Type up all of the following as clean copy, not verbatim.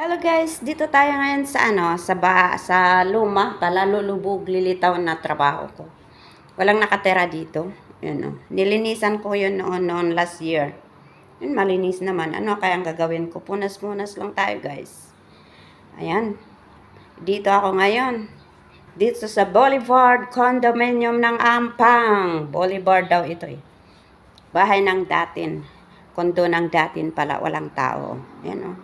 Hello guys, dito tayo ngayon sa sa luma, palalulubog, lilitaw na trabaho ko. Walang nakatira dito. Yun oh. Nilinisan ko yun noon last year. Yun malinis naman. Ano kaya ang gagawin ko? Punas-punas lang tayo guys. Ayan. Dito ako ngayon. Dito sa Boulevard Condominium ng Ampang. Boulevard daw ito eh. Bahay ng datin. Kondo ng datin pala, walang tao. Ayan oh.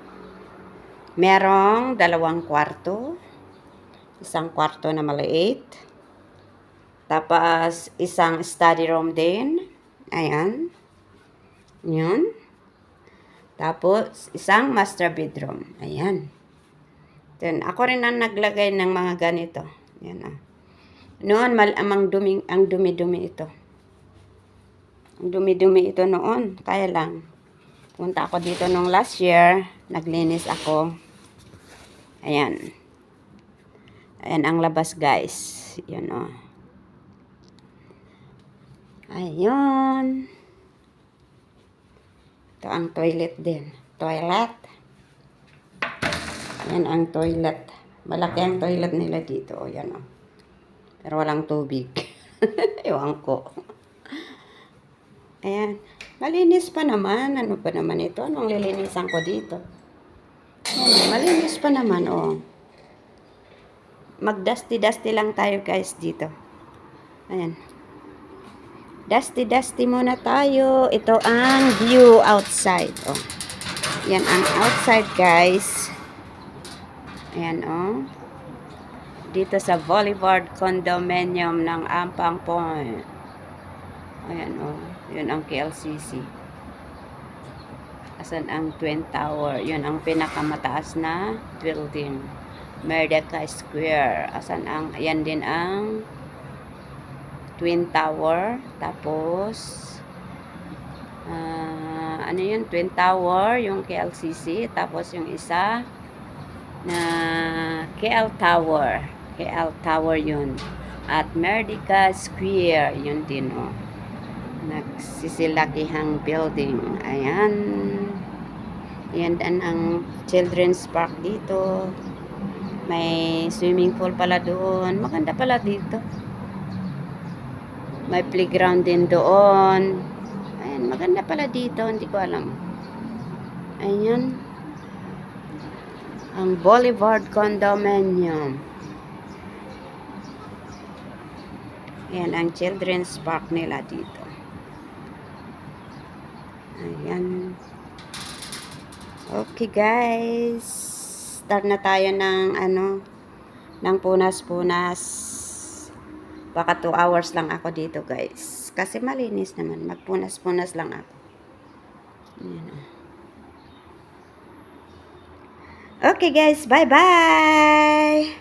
Merong 2 kwarto. Isang kwarto na maliit. Tapos, isang study room din. Ayan. Yun. Tapos, isang master bedroom. Ayan. Then, ako rin ang naglagay ng mga ganito. Ayan ah. Noon, ang dumi-dumi ito. Ang dumi-dumi ito noon. Kaya lang. Punta ako dito nung last year. Naglinis ako. Ayan. Ayan ang labas guys. Yan o. Ayun. Ito ang toilet din. Toilet. Ayan ang toilet. Malaki ang toilet nila dito. O yan o. Pero walang tubig. Ewan ko. Ayan. Malinis pa naman. Ano pa naman ito? Anong lilinisan ko dito? Ayan, malinis pa naman, oh. Mag-dusty-dusty lang tayo, guys, dito. Ayan. Dusty-dusty muna tayo. Ito ang view outside, oh. Yan ang outside, guys. Ayan, oh. Dito sa Boulevard Condominium ng Ampang Point. Ayan, oh. Yun ang KLCC. Asan ang Twin Tower? Yun ang pinakamataas na building. Merdeka Square. Asan ang, yan din ang Twin Tower. Tapos, ano yun? Twin Tower, yung KLCC. Tapos yung isa na KL Tower. KL Tower yun. At Merdeka Square, yun din, oh. Nagsisilakihang building. Ayan. Yan ang children's park dito. May swimming pool pala doon. Maganda pala dito. May playground din doon. Ayan, maganda pala dito. Hindi ko alam. Ayan. Ang Boulevard Condominium. Ayan ang children's park nila dito. Ayan. Okay guys. Start na tayo ng ng punas-punas. Baka 2 hours lang ako dito guys. Kasi malinis naman. Magpunas-punas lang ako. Ayan. Okay guys. Bye-bye.